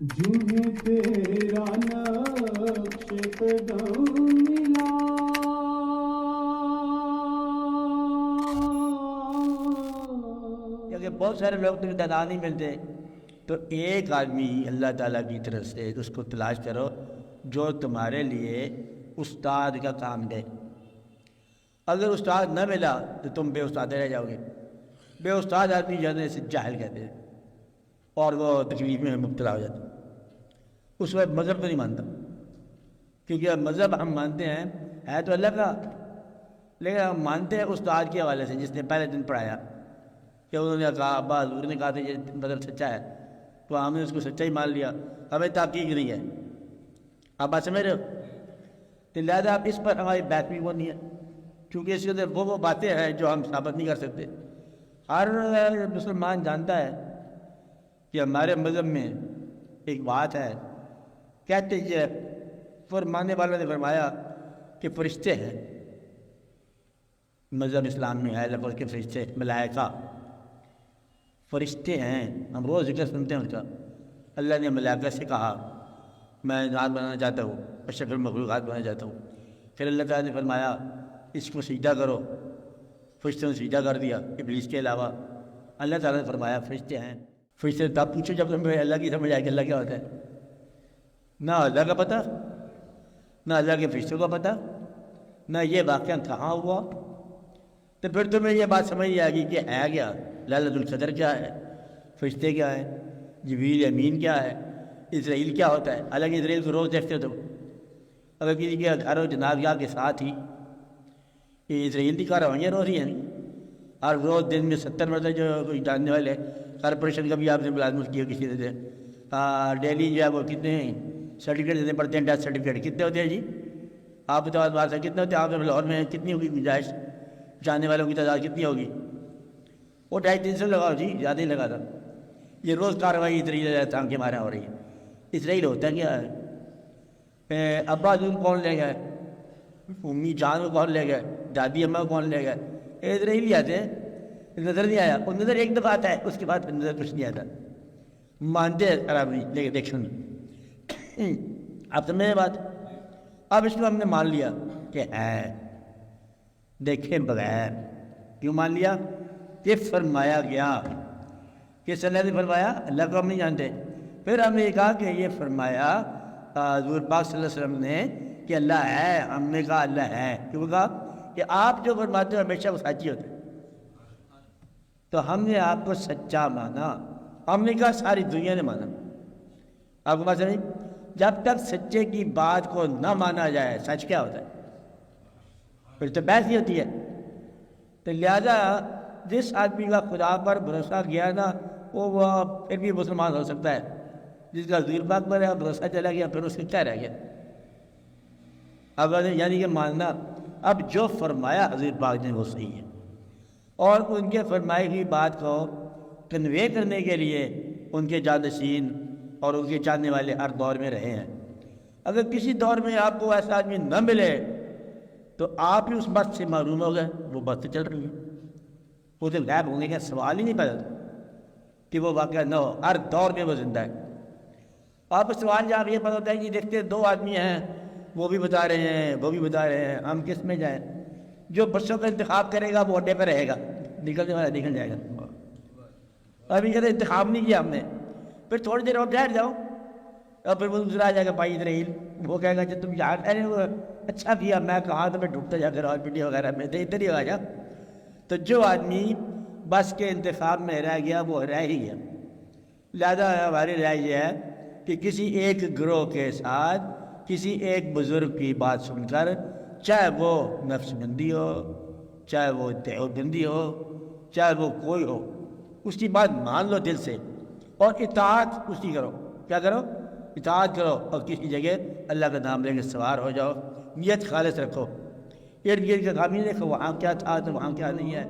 جوں ہی تیرا نقش قدم ملا، کیونکہ بہت سارے لوگ تمہیں دادا نہیں ملتے، تو ایک آدمی اللہ تعالیٰ کی طرف سے اس کو تلاش کرو جو تمہارے لیے استاد کا کام دے۔ اگر استاد نہ ملا تو تم بے استاد رہ جاؤ گے۔ بے استاد آدمی جانے سے جاہل کہتے ہیں، اور وہ تکلیف میں مبتلا ہو جاتا ہے۔ اس وقت مذہب تو نہیں مانتا، کیونکہ مذہب ہم مانتے ہیں ہے تو اللہ کا، لیکن ہم مانتے ہیں استاد کے حوالے سے، جس نے پہلے دن پڑھایا کہ انہوں نے کہا، ابا حضور نے کہا تھا یہ مذہب سچا ہے، تو ہم نے اس کو سچا ہی مان لیا، ہمیں تحقیق نہیں ہے۔ آپ بات سمجھ رہے ہو؟ تو لہٰذا آپ اس پر ہماری بات بھی وہ نہیں ہے، کیونکہ اس کے اندر وہ باتیں ہیں جو ہم ثابت نہیں کر سکتے۔ ہر مسلمان جانتا ہے کہ ہمارے مذہب میں ایک بات ہے، کہتے ہیں فرمانے والوں نے فرمایا کہ فرشتے ہیں، مذہب اسلام میں ہے لفظ کے فرشتے، ملائکہ فرشتے ہیں، ہم روز ذکر سنتے ہیں ان کا۔ اللہ نے ملائکہ سے کہا میں انسان بنانا چاہتا ہوں، اشرف المخلوقات بنانا چاہتا ہوں، پھر اللہ تعالیٰ نے فرمایا اس کو سجدہ کرو، فرشتوں نے سجدہ کر دیا ابلیس کے علاوہ۔ اللہ تعالیٰ نے فرمایا فرشتے ہیں۔ فرشتے تب پوچھو جب تمہیں اللہ کی سمجھ آئے کہ اللہ کیا ہوتا ہے۔ نہ اللہ کا پتہ، نہ اللہ کے فرشتوں کا پتہ، نہ یہ واقعہ کہاں ہوا، تو پھر تمہیں یہ بات سمجھ نہیں آئے گی کہ ہے کیا، للۃ القدر کیا ہے، فرشتے کیا ہے، جبریل امین کیا ہے، اسرائیل کیا ہوتا ہے۔ حالانکہ اسرائیل کو روز دیکھتے ہو تم، اگر کسی کے گھر و جنازہ کے ساتھ ہی یہ اسرائیل کی کارروائیاں روز ہی ہیں، ہر روز دن میں 70 مرتبہ جو کوئی جاننے والے کارپوریشن کا بھی آپ نے ملازمت کیا کسی سے، ڈیلی جو ہے وہ کتنے سرٹیفکیٹ دینے پڑتے ہیں، ڈیتھ سرٹیفکیٹ کتنے ہوتے ہیں جی؟ آپ بتاؤ بات سے کتنے ہوتے ہیں؟ آپ لاہور میں کتنی ہوگی گنجائش، جاننے والوں کی تعداد کتنی ہوگی؟ وہ 250-300 لگاؤ جی، زیادہ ہی لگا تھا۔ یہ روز کارروائی اسرائیل ٹانکے مارے ہو رہی ہے۔ اسرائیل ہوتا کیا ہے؟ ابا حضور کون لے گئے، امی جان کو کون لے گئے، دادی اماں کو کون لے گئے؟ اسرائیل ہی آتے ہیں، نظر نہیں آیا، اور نظر ایک دفعہ آتا ہے، اس کے بعد نظر کچھ نہیں آتا۔ مانتے ہیں خراب نہیں، لیکن دیکھ سن آپ سمجھے یہ بات؟ اب اس کو ہم نے مان لیا کہ ہے، دیکھیں بغیر۔ کیوں مان لیا؟ کہ فرمایا گیا، کس اللہ نے فرمایا؟ اللہ کو ہم نہیں جانتے۔ پھر ہم نے یہ کہا کہ یہ فرمایا حضور پاک صلی اللہ علیہ وسلم نے کہ اللہ ہے، ہم نے کہا اللہ ہے۔ کیوں کہا؟ کہ آپ جو فرماتے ہو ہمیشہ وہ سچی ہوتے ہیں، تو ہم نے آپ کو سچا مانا۔ ہم نے کہا ساری دنیا نے مانا۔ آپ کو بات سمجھ؟ جب تک سچے کی بات کو نہ مانا جائے، سچ کیا ہوتا ہے؟ پھر تو بحث ہی ہوتی ہے۔ تو لہذا جس آدمی کا خدا پر بھروسہ گیا نا، وہ پھر بھی مسلمان ہو سکتا ہے۔ جس کا حضور پاک پر بھروسہ چلا گیا، پھر اس سے کیا رہ گیا؟ اب یعنی کہ ماننا، اب جو فرمایا حضور پاک نے وہ صحیح ہے، اور ان کے فرمائی ہوئی بات کو کنوے کرنے کے لیے ان کے جانشین اور ان کے جاننے والے ہر دور میں رہے ہیں۔ اگر کسی دور میں آپ کو ایسا آدمی نہ ملے تو آپ ہی اس بات سے معلوم ہو گئے، وہ بات چل رہی ہے، وہ تو غائب ہونے کا سوال ہی نہیں پیدا کہ وہ واقعہ نہ ہو، ہر دور میں وہ زندہ ہے۔ آپ کو سوال جہاں یہ پتہ ہوتا ہے کہ دیکھتے 2 آدمی ہیں، وہ بھی بتا رہے ہیں، وہ بھی بتا رہے ہیں، ہم کس میں جائیں؟ جو بچوں کا انتخاب کرے گا وہ اڈے پہ رہے گا، نکلنے والا نکل جائے گا۔ ابھی کہتے انتخاب نہیں کیا ہم نے، پھر تھوڑی دیر اور ٹھہر جاؤ، اور پھر وہ دوسرا آ جائے گا بھائی اسرائیل، وہ کہے گا جب تم یہاں ٹھہرے ہو اچھا کیا، میں کہا تو میں ڈوبتا جا کر ہاسپٹل وغیرہ میں، ادھر ہی آ جا۔ تو جو آدمی بس کے انتخاب میں رہ گیا وہ رہ ہی گیا۔ لہذا ہماری رائے یہ ہے کہ کسی ایک گروہ کے ساتھ کسی ایک بزرگ کی بات سن کر، چاہے وہ نفس بندی ہو، چاہے وہ دیوبندی ہو، چاہے وہ کوئی ہو، اس کی بات مان لو دل سے، اور اطاعت اس کی کرو۔ کیا کرو؟ اطاعت کرو، اور کسی جگہ اللہ کا نام لے کے سوار ہو جاؤ، نیت خالص رکھو، ارد گرد کا کام نہیں دیکھو وہاں کیا تھا تو وہاں کیا نہیں ہے۔